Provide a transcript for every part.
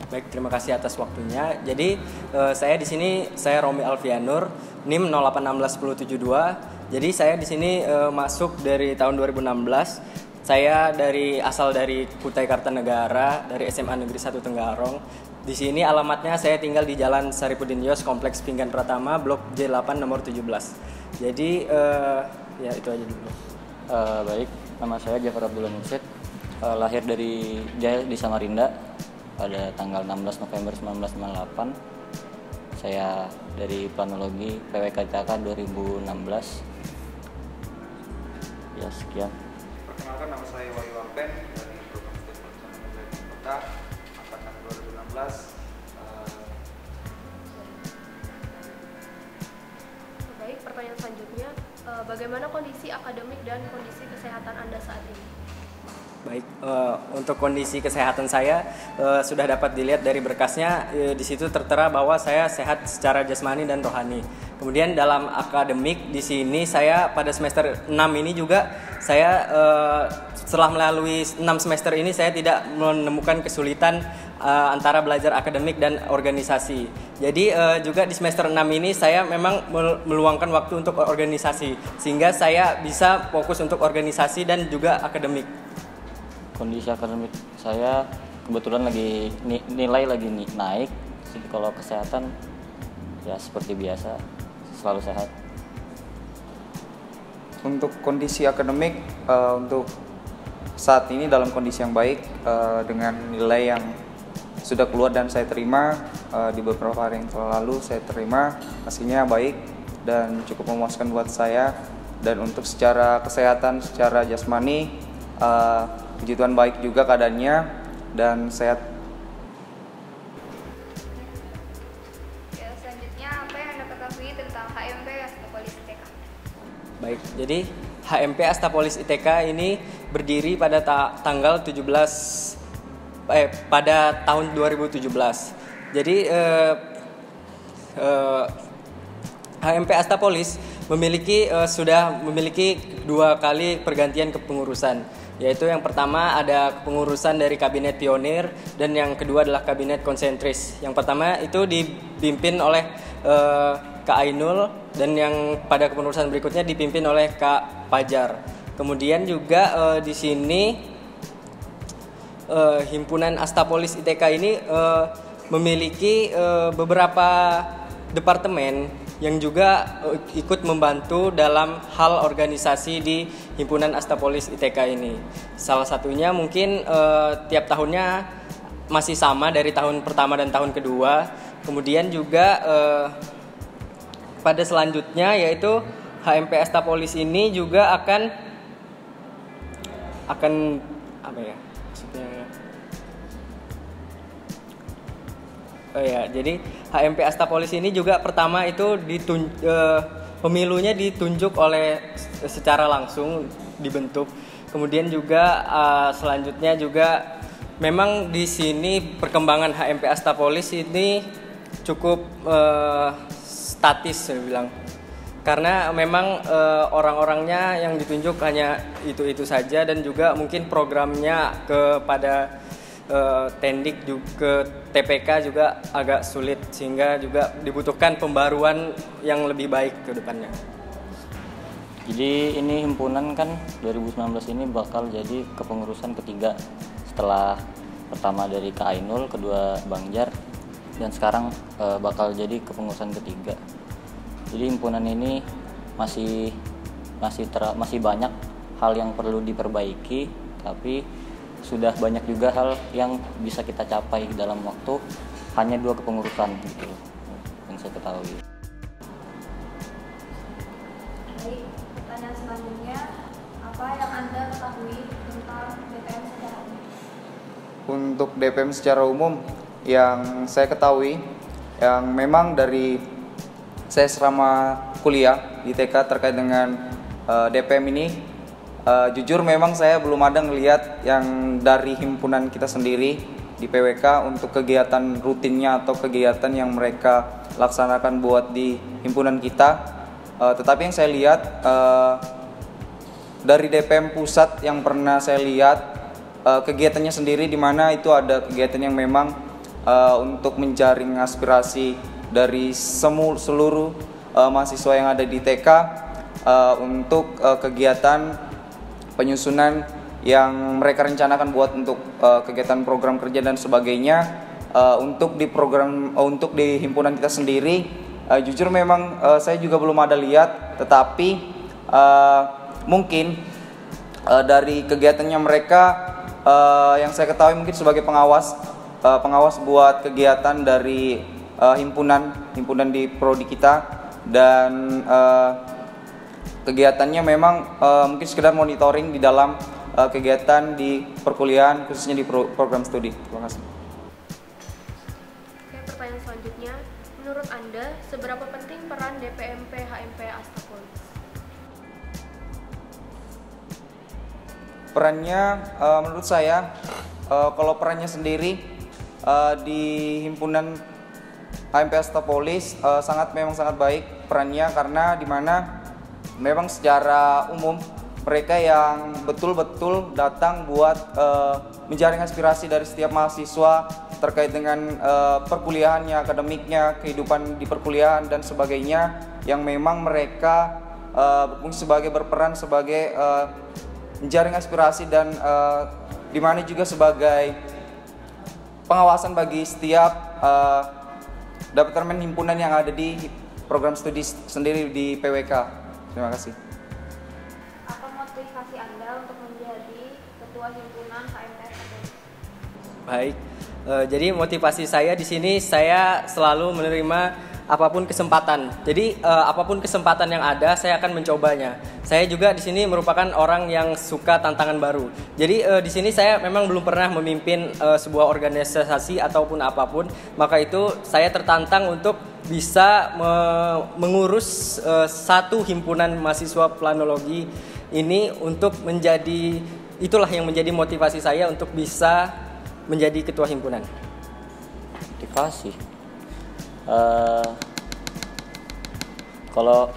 Baik, terima kasih atas waktunya. Jadi saya di sini Romi Alfianur, NIM 0816172. Jadi saya di sini masuk dari tahun 2016. Saya asal dari Kutai Kartanegara, dari SMA Negeri 1 Tenggarong. Di sini alamatnya saya tinggal di Jalan Saripudin Yos, Kompleks Pinggan Pratama, Blok J8 nomor 17. Jadi ya itu aja dulu. Baik, nama saya Jafar Abdullah Mursid, lahir di Jaya di Samarinda pada tanggal 16 November 1998. Saya dari Planologi PWK ITK 2016. Ya, sekian. Perkenalkan, nama saya Wahyu Arben dari program studi perencanaan kota angkatan 2016. Baik, pertanyaan selanjutnya, bagaimana kondisi akademik dan kondisi kesehatan Anda saat ini? Baik, untuk kondisi kesehatan saya sudah dapat dilihat dari berkasnya. Di situ tertera bahwa saya sehat secara jasmani dan rohani. Kemudian dalam akademik di sini saya pada semester 6 ini juga saya setelah melalui 6 semester ini saya tidak menemukan kesulitan antara belajar akademik dan organisasi. Jadi juga di semester 6 ini saya memang meluangkan waktu untuk organisasi sehingga saya bisa fokus untuk organisasi dan juga akademik. Kondisi akademik saya kebetulan lagi nilai lagi naik. Kalau kesehatan ya seperti biasa, selalu sehat. Untuk kondisi akademik, untuk saat ini dalam kondisi yang baik, dengan nilai yang sudah keluar dan saya terima di beberapa hari yang lalu saya terima, hasilnya baik dan cukup memuaskan buat saya. Dan untuk secara kesehatan, secara jasmani, puji Tuhan baik juga keadaannya dan sehat. Ya, selanjutnya apa yang Anda ketahui tentang HMP Astapolis ITK? Baik, jadi HMP Astapolis ITK ini berdiri pada tanggal 17 pada tahun 2017. Jadi HMP Astapolis sudah memiliki 2 kali pergantian kepengurusan, yaitu yang pertama ada kepengurusan dari kabinet pionir dan yang kedua adalah kabinet konsentris. Yang pertama itu dipimpin oleh Kak Ainul dan yang pada kepengurusan berikutnya dipimpin oleh Kak Pajar. Kemudian juga di sini himpunan Astapolis ITK ini memiliki beberapa departemen yang juga ikut membantu dalam hal organisasi di himpunan Astapolis ITK ini. Salah satunya mungkin tiap tahunnya masih sama dari tahun pertama dan tahun kedua. Kemudian juga pada selanjutnya yaitu HMP Astapolis ini juga akan apa ya maksudnya? Jadi HMP Astapolis ini juga pertama itu pemilunya ditunjuk oleh secara langsung dibentuk. Kemudian juga selanjutnya juga memang di sini perkembangan HMP Astapolis ini cukup statis saya bilang. Karena memang orang-orangnya yang ditunjuk hanya itu saja dan juga mungkin programnya kepada Tendik juga TPK juga agak sulit sehingga juga dibutuhkan pembaruan yang lebih baik ke depannya. Jadi ini himpunan kan 2019 ini bakal jadi kepengurusan ketiga setelah pertama dari Kak Ainul, kedua Bang Jar, dan sekarang bakal jadi kepengurusan ketiga. Jadi himpunan ini masih banyak hal yang perlu diperbaiki, tapi sudah banyak juga hal yang bisa kita capai dalam waktu hanya 2 kepengurusan gitu yang saya ketahui. Baik, pertanyaan selanjutnya, apa yang Anda ketahui tentang DPM secara umum? Untuk DPM secara umum yang saya ketahui, yang memang dari saya selama kuliah di TK terkait dengan DPM ini, jujur memang saya belum ada ngelihat yang dari himpunan kita sendiri di PWK untuk kegiatan rutinnya atau kegiatan yang mereka laksanakan buat di himpunan kita. Tetapi yang saya lihat dari DPM pusat yang pernah saya lihat kegiatannya sendiri, di mana itu ada kegiatan yang memang untuk menjaring aspirasi dari seluruh mahasiswa yang ada di TK untuk kegiatan penyusunan yang mereka rencanakan buat untuk kegiatan program kerja dan sebagainya. Untuk di himpunan kita sendiri, jujur memang saya juga belum ada lihat, tetapi mungkin dari kegiatannya mereka yang saya ketahui mungkin sebagai pengawas buat kegiatan dari himpunan di prodi kita, dan kegiatannya memang mungkin sekedar monitoring di dalam kegiatan di perkuliahan, khususnya di program studi. Terima kasih. Oke, pertanyaan selanjutnya, menurut Anda seberapa penting peran DPMP HMP Astapolis? Perannya menurut saya, kalau perannya sendiri di himpunan HMP Astapolis memang sangat baik perannya, karena dimana memang secara umum mereka yang betul-betul datang buat menjaring aspirasi dari setiap mahasiswa terkait dengan perkuliahannya, akademiknya, kehidupan di perkuliahan dan sebagainya, yang memang mereka berperan sebagai menjaring aspirasi dan di mana juga sebagai pengawasan bagi setiap departemen himpunan yang ada di program studi sendiri di PWK. Terima kasih. Apa motivasi Anda untuk menjadi ketua himpunan HMP Astapolis? Baik, jadi motivasi saya di sini, saya selalu menerima apapun kesempatan. Jadi apapun kesempatan yang ada, saya akan mencobanya. Saya juga di sini merupakan orang yang suka tantangan baru. Jadi di sini saya memang belum pernah memimpin sebuah organisasi ataupun apapun. Maka itu saya tertantang untuk bisa mengurus satu himpunan mahasiswa planologi ini untuk menjadi, itulah yang menjadi motivasi saya untuk bisa menjadi ketua himpunan. Motivasi. Kalau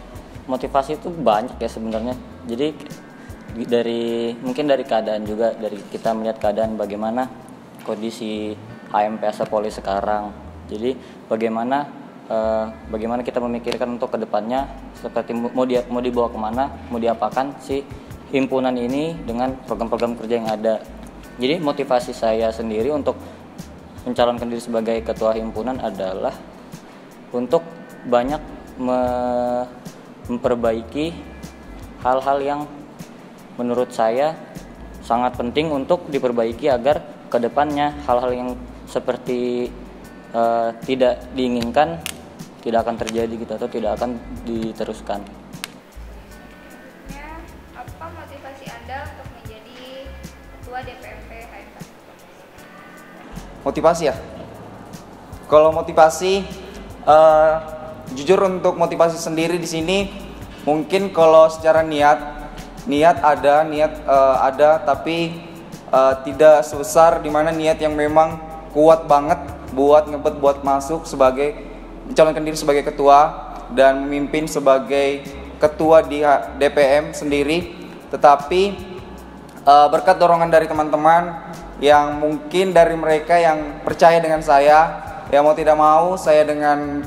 motivasi itu banyak ya sebenarnya. Jadi mungkin dari keadaan juga, dari kita melihat keadaan bagaimana kondisi HMP Astapolis sekarang. Jadi bagaimana kita memikirkan untuk kedepannya, seperti mau dibawa kemana, mau diapakan si himpunan ini dengan program-program kerja yang ada. Jadi motivasi saya sendiri untuk mencalonkan diri sebagai ketua himpunan adalah untuk banyak memperbaiki hal-hal yang menurut saya sangat penting untuk diperbaiki agar kedepannya hal-hal yang seperti tidak diinginkan tidak akan terjadi gitu, atau tidak akan diteruskan. Apa motivasi Anda untuk menjadi ketua DPMP HMP Astapolis? Motivasi ya? Kalau motivasi, jujur untuk motivasi sendiri di sini, mungkin kalau secara niat ada, tapi tidak sebesar dimana niat yang memang kuat banget buat masuk sebagai mencalonkan diri sebagai ketua dan memimpin sebagai ketua di DPM sendiri. Tetapi berkat dorongan dari teman-teman yang mungkin dari mereka yang percaya dengan saya, ya mau tidak mau saya dengan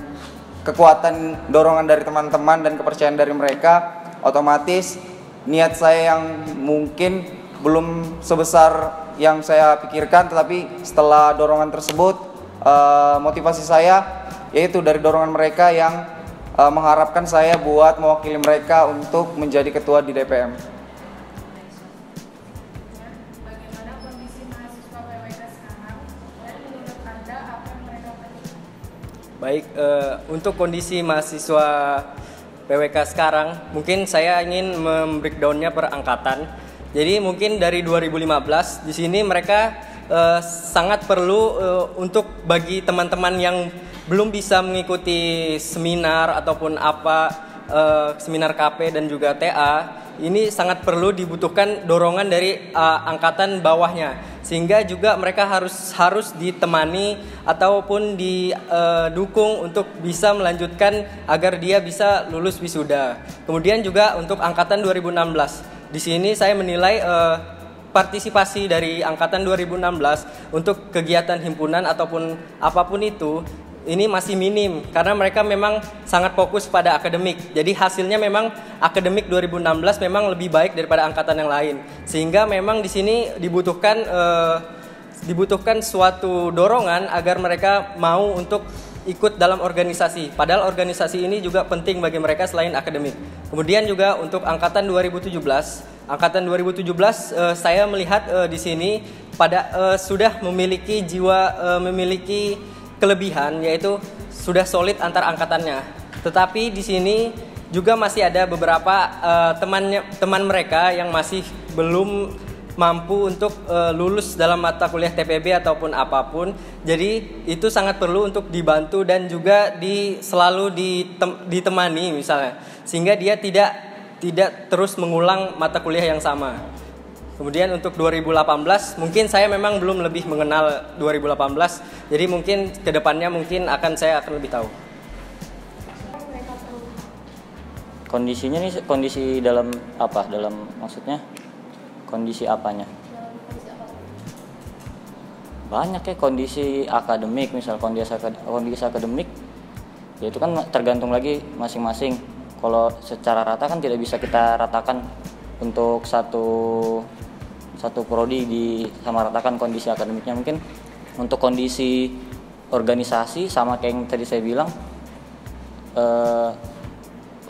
kekuatan dorongan dari teman-teman dan kepercayaan dari mereka, otomatis niat saya yang mungkin belum sebesar yang saya pikirkan, tetapi setelah dorongan tersebut, motivasi saya yaitu dari dorongan mereka yang mengharapkan saya buat mewakili mereka untuk menjadi ketua di DPM. Bagaimana kondisi mahasiswa PWK sekarang dan menurut Anda apa yang mereka perlukan? Baik, untuk kondisi mahasiswa PWK sekarang, mungkin saya ingin membreakdown-nya per angkatan. Jadi mungkin dari 2015 di sini mereka sangat perlu untuk bagi teman-teman yang belum bisa mengikuti seminar ataupun seminar KP dan juga TA, ini sangat perlu dibutuhkan dorongan dari angkatan bawahnya, sehingga juga mereka harus ditemani ataupun didukung untuk bisa melanjutkan agar dia bisa lulus wisuda. Kemudian juga untuk angkatan 2016, di sini saya menilai partisipasi dari angkatan 2016 untuk kegiatan himpunan ataupun apapun itu ini masih minim karena mereka memang sangat fokus pada akademik. Jadi hasilnya memang akademik 2016 memang lebih baik daripada angkatan yang lain. Sehingga memang di sini dibutuhkan suatu dorongan agar mereka mau untuk ikut dalam organisasi. Padahal organisasi ini juga penting bagi mereka selain akademik. Kemudian juga untuk angkatan 2017 saya melihat di sini sudah memiliki memiliki kelebihan, yaitu sudah solid antar angkatannya. Tetapi di sini juga masih ada beberapa teman mereka yang masih belum mampu untuk lulus dalam mata kuliah TPB ataupun apapun. Jadi itu sangat perlu untuk dibantu dan juga selalu ditemani misalnya, sehingga dia tidak terus mengulang mata kuliah yang sama. Kemudian untuk 2018 mungkin saya memang belum lebih mengenal 2018, jadi mungkin kedepannya saya akan lebih tahu. Kondisinya nih, kondisi dalam apa? Dalam maksudnya kondisi apanya? Banyak ya, kondisi akademik, misal kondisi akademik ya itu kan tergantung lagi masing-masing. Kalau secara rata kan tidak bisa kita ratakan untuk satu prodi disamaratakan kondisi akademiknya. Mungkin untuk kondisi organisasi sama kayak yang tadi saya bilang,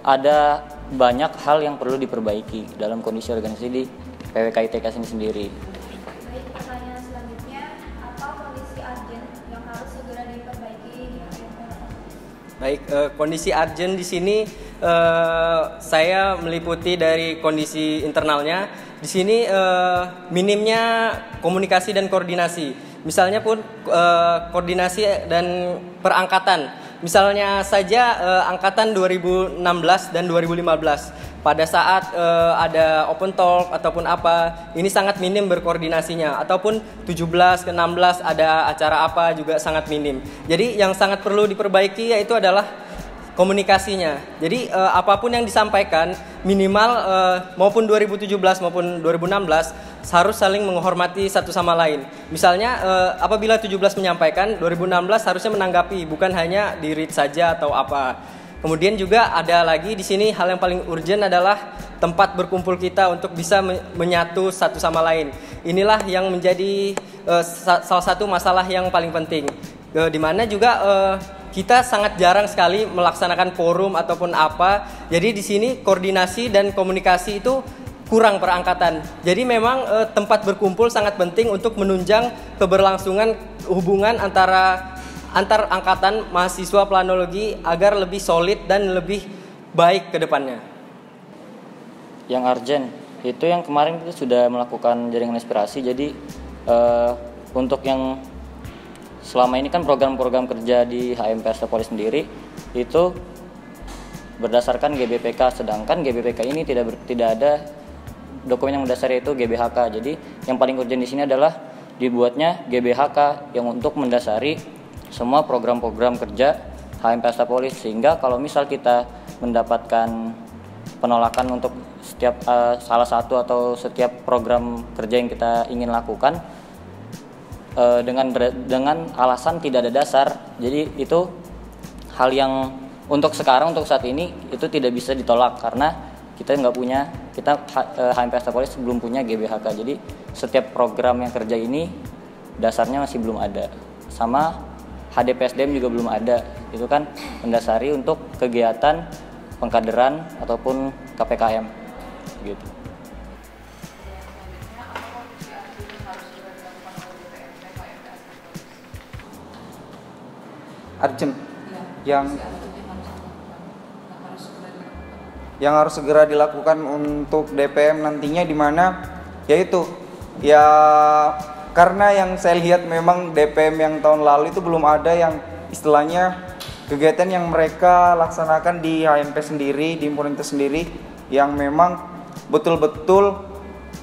ada banyak hal yang perlu diperbaiki dalam kondisi organisasi di PWK ITK ini sendiri. Baik, pertanyaan selanjutnya, apa kondisi urgent yang harus segera diperbaiki di HMP? Baik, kondisi urgent di sini saya meliputi dari kondisi internalnya. Di sini minimnya komunikasi dan koordinasi. Misalnya pun koordinasi dan perangkatan. Misalnya saja angkatan 2016 dan 2015 pada saat ada open talk ataupun apa, ini sangat minim berkoordinasinya. Ataupun 17 ke 16 ada acara apa juga sangat minim. Jadi yang sangat perlu diperbaiki yaitu adalah komunikasinya. Jadi apapun yang disampaikan minimal maupun 2017 maupun 2016 harus saling menghormati satu sama lain. Misalnya apabila 17 menyampaikan, 2016 harusnya menanggapi, bukan hanya di-read saja atau apa. Kemudian juga ada lagi di sini hal yang paling urgent adalah tempat berkumpul kita untuk bisa menyatu satu sama lain. Inilah yang menjadi salah satu masalah yang paling penting. Di mana juga kita sangat jarang sekali melaksanakan forum ataupun apa. Jadi di sini koordinasi dan komunikasi itu kurang per angkatan. Jadi memang tempat berkumpul sangat penting untuk menunjang keberlangsungan hubungan antar angkatan mahasiswa planologi agar lebih solid dan lebih baik ke depannya. Yang urgent itu yang kemarin kita sudah melakukan jaringan inspirasi. Jadi untuk yang selama ini kan program-program kerja di HMP Astapolis sendiri itu berdasarkan GBPK, sedangkan GBPK ini tidak ada dokumen yang mendasari, itu GBHK. Jadi yang paling urgent di sini adalah dibuatnya GBHK yang untuk mendasari semua program-program kerja HMP Astapolis, sehingga kalau misal kita mendapatkan penolakan untuk setiap salah satu atau setiap program kerja yang kita ingin lakukan dengan alasan tidak ada dasar, jadi itu hal yang untuk saat ini itu tidak bisa ditolak karena kita HMP Astapolis belum punya GBHK. Jadi setiap program yang kerja ini dasarnya masih belum ada, sama HDPSDM juga belum ada. Itu kan mendasari untuk kegiatan pengkaderan ataupun KPKM gitu. Urgent yang harus segera dilakukan untuk DPM nantinya, di mana yaitu ya karena yang saya lihat memang DPM yang tahun lalu itu belum ada yang istilahnya kegiatan yang mereka laksanakan di HMP sendiri, di himpunan itu sendiri, yang memang betul-betul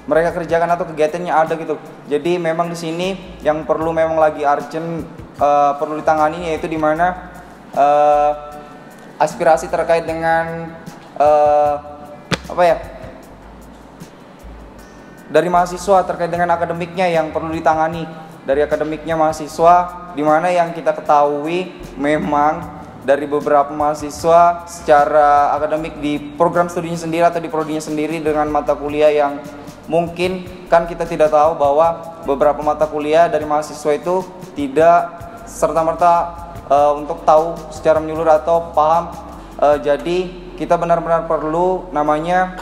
mereka kerjakan atau kegiatannya ada gitu. Jadi memang di sini yang perlu memang lagi urgent perlu ditangani, yaitu di mana aspirasi terkait dengan dari mahasiswa terkait dengan akademiknya yang perlu ditangani dari akademiknya mahasiswa, di mana yang kita ketahui memang dari beberapa mahasiswa secara akademik di program studinya sendiri atau di prodinya sendiri dengan mata kuliah yang mungkin kan kita tidak tahu bahwa beberapa mata kuliah dari mahasiswa itu tidak serta-merta untuk tahu secara menyeluruh atau paham. Jadi kita benar-benar perlu namanya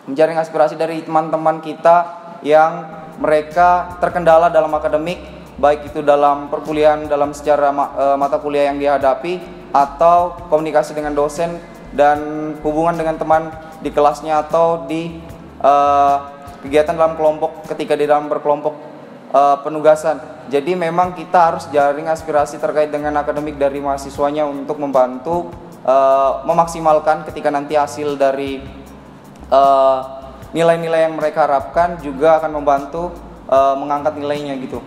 menjaring aspirasi dari teman-teman kita yang mereka terkendala dalam akademik, baik itu dalam perkuliahan, dalam secara mata kuliah yang dihadapi, atau komunikasi dengan dosen dan hubungan dengan teman di kelasnya atau di kegiatan dalam kelompok ketika di dalam berkelompok penugasan. Jadi memang kita harus jaring aspirasi terkait dengan akademik dari mahasiswanya untuk membantu memaksimalkan ketika nanti hasil dari nilai-nilai yang mereka harapkan juga akan membantu mengangkat nilainya gitu.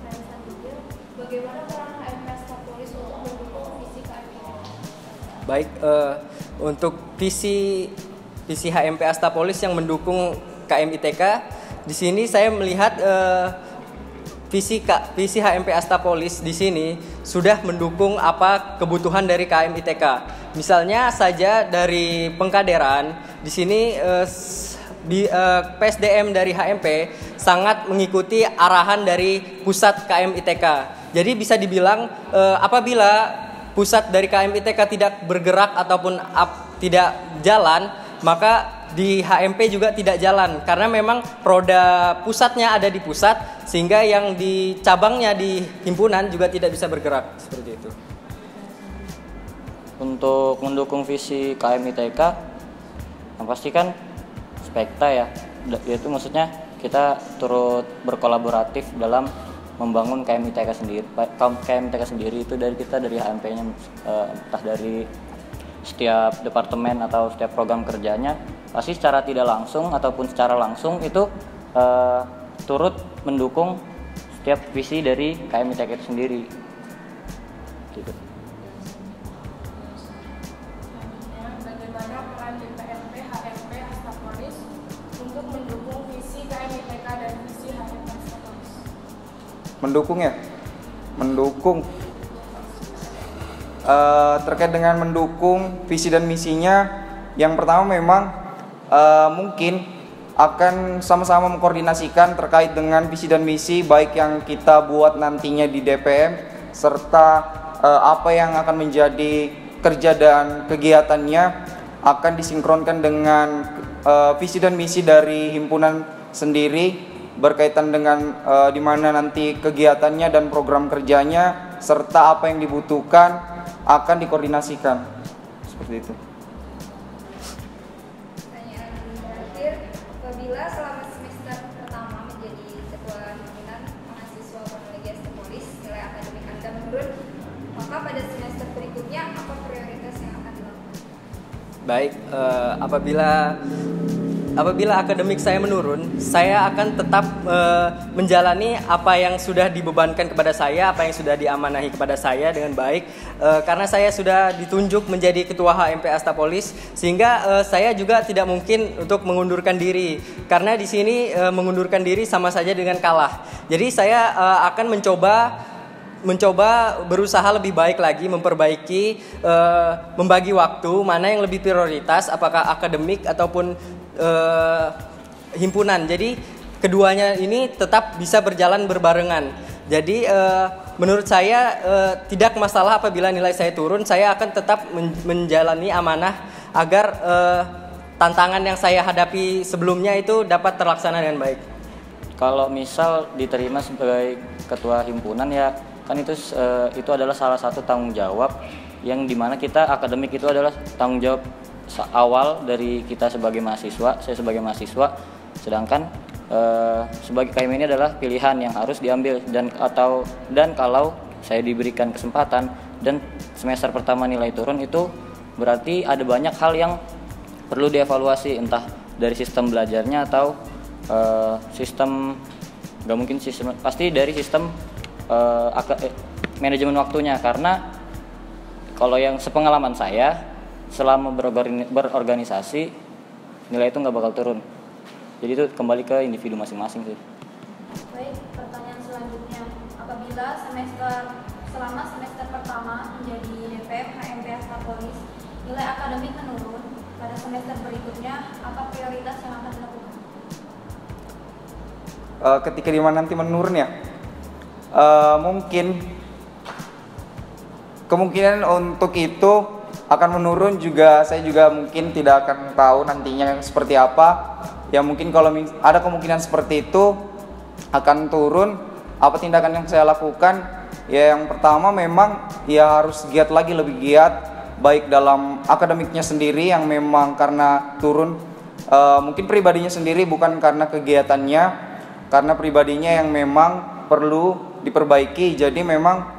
Dan selanjutnya, bagaimana peran HMP Astapolis untuk mendukung visi KMITK? Baik, untuk visi HMP Astapolis yang mendukung KMITK, di sini saya melihat visi HMP Astapolis di sini sudah mendukung apa kebutuhan dari KMITK. Misalnya saja dari pengkaderan, di sini PSDM dari HMP sangat mengikuti arahan dari pusat KMITK. Jadi bisa dibilang apabila pusat dari KMITK tidak bergerak ataupun tidak jalan, maka di HMP juga tidak jalan karena memang roda pusatnya ada di pusat sehingga yang di cabangnya di himpunan juga tidak bisa bergerak seperti itu. Untuk mendukung visi KMITK, yang pasti kan spekta ya, yaitu maksudnya kita turut berkolaboratif dalam membangun KMITK sendiri itu dari kita dari HMP-nya, entah dari setiap departemen atau setiap program kerjanya pasti secara tidak langsung ataupun secara langsung itu turut mendukung setiap visi dari KMITK itu sendiri. Gitu. Bagaimana peran DPMP HMP Astapolis untuk mendukung visi KMITK dan visi HMP Astapolis? Mendukung ya? Mendukung. Terkait dengan mendukung visi dan misinya, yang pertama memang mungkin akan sama-sama mengkoordinasikan terkait dengan visi dan misi baik yang kita buat nantinya di DPM serta apa yang akan menjadi kerja dan kegiatannya akan disinkronkan dengan visi dan misi dari himpunan sendiri berkaitan dengan di mana nanti kegiatannya dan program kerjanya serta apa yang dibutuhkan akan dikoordinasikan seperti itu. Pertanyaan terakhir, apabila selama semester pertama menjadi ketua himpunan mahasiswa Teknologi Astapolis nilai akademik Anda menurun, maka pada semester berikutnya apa prioritas yang akan dilakukan? Baik, apabila akademik saya menurun, saya akan tetap menjalani apa yang sudah dibebankan kepada saya, apa yang sudah diamanahi kepada saya dengan baik, karena saya sudah ditunjuk menjadi ketua HMP Astapolis, sehingga saya juga tidak mungkin untuk mengundurkan diri, karena di sini mengundurkan diri sama saja dengan kalah. Jadi saya akan mencoba berusaha lebih baik lagi, memperbaiki, membagi waktu mana yang lebih prioritas, apakah akademik ataupun himpunan. Jadi keduanya ini tetap bisa berjalan berbarengan. Jadi menurut saya tidak masalah apabila nilai saya turun, saya akan tetap menjalani amanah agar tantangan yang saya hadapi sebelumnya itu dapat terlaksana dengan baik. Kalau misal diterima sebagai ketua himpunan ya kan itu adalah salah satu tanggung jawab yang dimana kita akademik itu adalah tanggung jawab awal dari kita sebagai mahasiswa, saya sebagai mahasiswa, sedangkan sebagai KM ini adalah pilihan yang harus diambil dan kalau saya diberikan kesempatan dan semester pertama nilai turun itu berarti ada banyak hal yang perlu dievaluasi, entah dari sistem belajarnya atau pasti dari sistem manajemen waktunya, karena kalau yang sepengalaman saya selama berorganisasi nilai itu nggak bakal turun Jadi itu kembali ke individu masing-masing sih. Baik, pertanyaan selanjutnya. Apabila selama semester pertama menjadi DPM HMP Astapolis, nilai akademik menurun, pada semester berikutnya apa prioritas yang akan dilakukan? Ketika dimana nanti menurun ya, mungkin kemungkinan untuk itu akan menurun juga, saya juga mungkin tidak akan tahu nantinya seperti apa. Ya mungkin kalau ada kemungkinan seperti itu akan turun, apa tindakan yang saya lakukan? Ya yang pertama memang ya harus giat lagi, lebih giat, baik dalam akademiknya sendiri yang memang karena turun, mungkin pribadinya sendiri bukan karena kegiatannya, karena pribadinya yang memang perlu diperbaiki. Jadi memang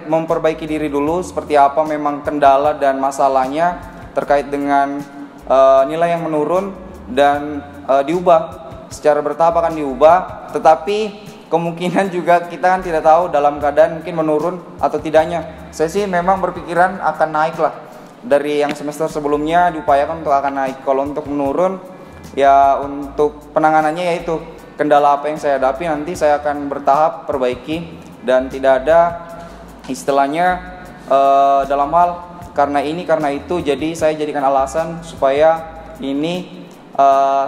memperbaiki diri dulu, seperti apa memang kendala dan masalahnya terkait dengan nilai yang menurun, dan diubah secara bertahap, akan diubah. Tetapi kemungkinan juga kita kan tidak tahu dalam keadaan mungkin menurun atau tidaknya. Saya sih memang berpikiran akan naik lah, dari yang semester sebelumnya diupayakan untuk akan naik. Kalau untuk menurun ya untuk penanganannya yaitu kendala apa yang saya hadapi, nanti saya akan bertahap perbaiki, dan tidak ada istilahnya dalam hal karena ini karena itu jadi saya jadikan alasan supaya ini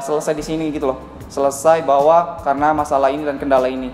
selesai di sini gitu loh, selesai bahwa karena masalah ini dan kendala ini.